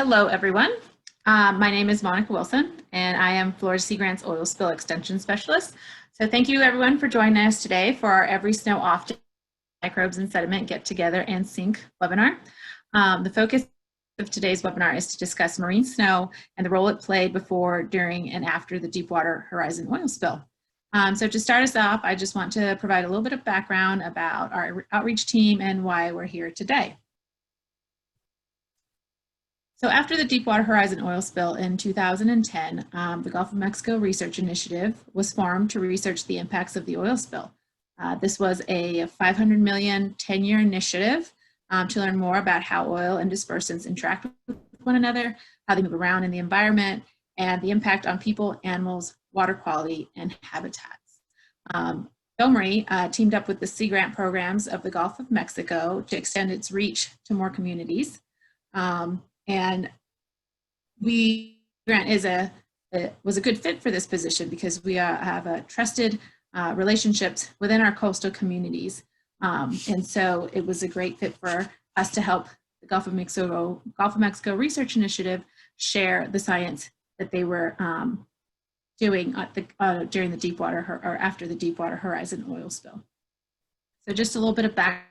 Hello, everyone. My name is Monica Wilson, and I am Florida Sea Grant's Oil Spill Extension Specialist. So thank you, everyone, for joining us today for our Every Snow Off Day Microbes and Sediment Get Together and Sink webinar. The focus of today's webinar is to discuss marine snow and the role it played before, during, and after the Deepwater Horizon oil spill. So to start us off, I just want to provide a little bit of background about our outreach team and why we're here today. So after the Deepwater Horizon oil spill in 2010, the Gulf of Mexico Research Initiative was formed to research the impacts of the oil spill. This was a $500 million 10-year initiative to learn more about how oil and dispersants interact with one another, how they move around in the environment, and the impact on people, animals, water quality, and habitats. GOMRI teamed up with the Sea Grant programs of the Gulf of Mexico to extend its reach to more communities. And Grant was a good fit for this position because we have trusted relationships within our coastal communities. And so it was a great fit for us to help the Gulf of Mexico Research Initiative share the science that they were doing during the Deepwater or after the Deepwater Horizon oil spill. So just a little bit of background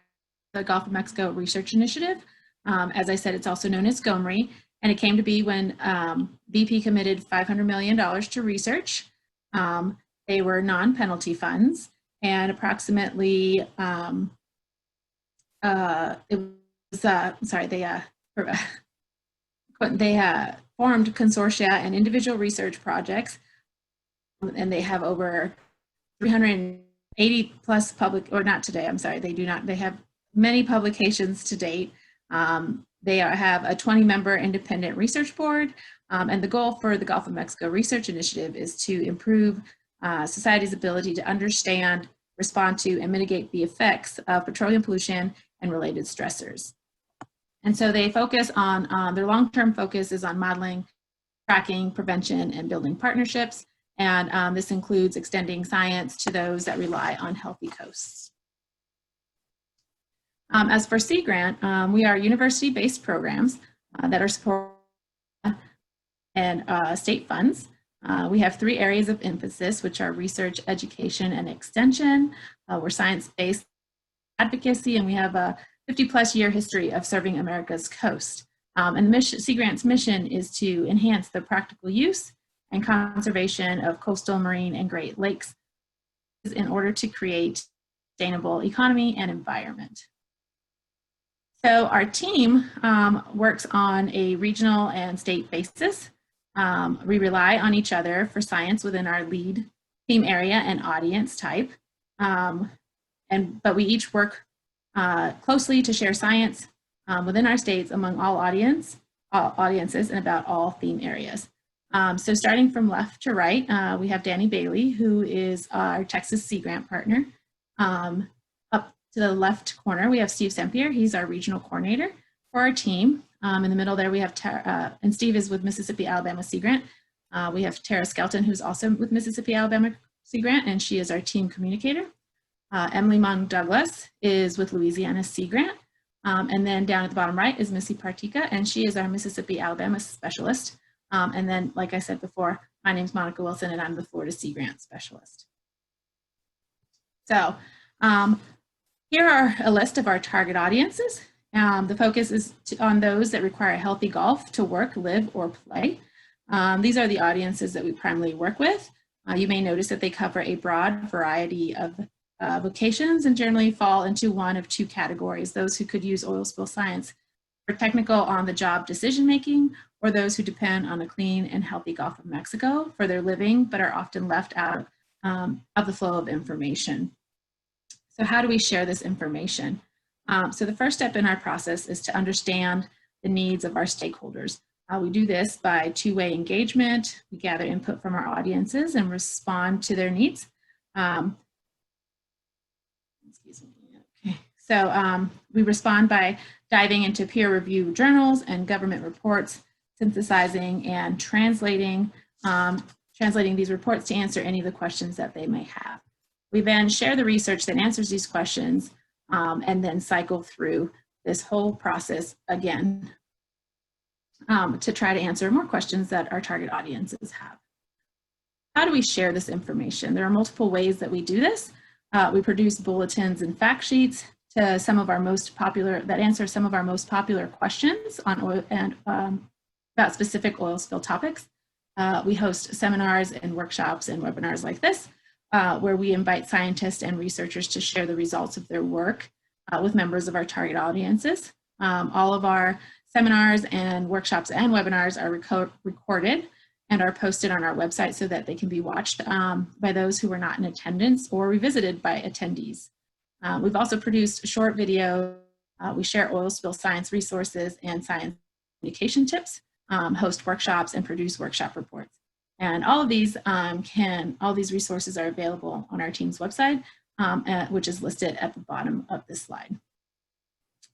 on the Gulf of Mexico Research Initiative. As I said, it's also known as GOMRI, and it came to be when BP committed $500 million to research. They were non-penalty funds, and approximately, they formed consortia and individual research projects, and they have over 380 plus they have many publications to date. They have a 20-member independent research board, and the goal for the Gulf of Mexico Research Initiative is to improve society's ability to understand, respond to, and mitigate the effects of petroleum pollution and related stressors. And so they focus on, their long-term focus is on modeling, tracking, prevention, and building partnerships, and this includes extending science to those that rely on healthy coasts. As for Sea Grant, we are university-based programs that are supported and state funds. We have 3 areas of emphasis, which are research, education, and extension. We're science-based advocacy, and we have a 50-plus year history of serving America's coast. And Sea Grant's mission is to enhance the practical use and conservation of coastal, marine, and Great Lakes in order to create sustainable economy and environment. So our team works on a regional and state basis. We rely on each other for science within our lead theme area and audience type. But we each work closely to share science within our states among all audiences and about all theme areas. So starting from left to right, we have Danny Bailey, who is our Texas Sea Grant partner. Up to the left corner, we have Steve Sempier. He's our regional coordinator for our team. In the middle there, we have and Steve is with Mississippi Alabama Sea Grant. We have Tara Skelton, who's also with Mississippi Alabama Sea Grant, and she is our team communicator. Emily Mung Douglas is with Louisiana Sea Grant. And then down at the bottom right is Missy Partika, and she is our Mississippi Alabama specialist. And then, like I said before, my name's Monica Wilson, and I'm the Florida Sea Grant specialist. So here are a list of our target audiences. The focus is on those that require a healthy Gulf to work, live, or play. These are the audiences that we primarily work with. You may notice that they cover a broad variety of vocations and generally fall into one of 2 categories: those who could use oil spill science for technical on-the-job decision-making, or those who depend on a clean and healthy Gulf of Mexico for their living, but are often left out of the flow of information. So how do we share this information? So the first step in our process is to understand the needs of our stakeholders. We do this by 2-way engagement. We gather input from our audiences and respond to their needs. Excuse me. Okay. So we respond by diving into peer-reviewed journals and government reports, synthesizing and translating these reports to answer any of the questions that they may have. We then share the research that answers these questions and then cycle through this whole process again. to try to answer more questions that our target audiences have. How do we share this information? There are multiple ways that we do this. We produce bulletins and fact sheets to some of our most popular, that answer some of our most popular questions on oil and about specific oil spill topics. We host seminars and workshops and webinars like this, where we invite scientists and researchers to share the results of their work with members of our target audiences. All of our seminars and workshops and webinars are recorded and are posted on our website so that they can be watched by those who are not in attendance or revisited by attendees. We've also produced short video. We share oil spill science resources and science communication tips, host workshops, and produce workshop reports. And all of these all these resources are available on our team's website, which is listed at the bottom of this slide.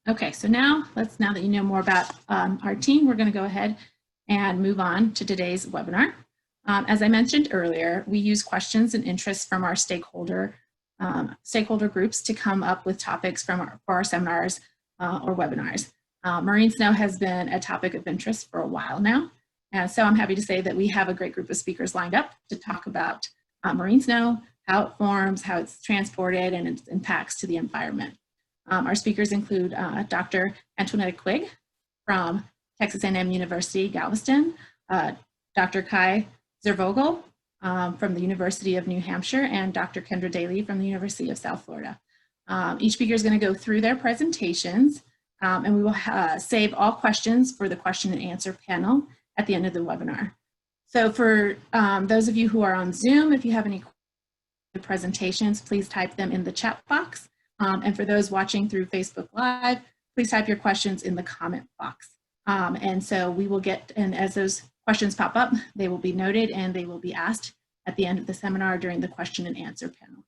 Okay, so now that you know more about our team, we're going to go ahead and move on to today's webinar. As I mentioned earlier, we use questions and interests from our stakeholder groups to come up with topics for our seminars or webinars. Marine snow has been a topic of interest for a while now, and so I'm happy to say that we have a great group of speakers lined up to talk about marine snow, how it forms, how it's transported, and its impacts to the environment. Our speakers include Dr. Antoinette Quigg from Texas A&M University, Galveston, Dr. Kai Zervogel from the University of New Hampshire, and Dr. Kendra Daly from the University of South Florida. Each speaker is going to go through their presentations, and we will save all questions for the question and answer panel at the end of the webinar. So for those of you who are on Zoom, if you have any presentations, please type them in the chat box. And for those watching through Facebook Live, please type your questions in the comment box. And so we will get, and as those questions pop up, they will be noted and they will be asked at the end of the seminar during the question and answer panel.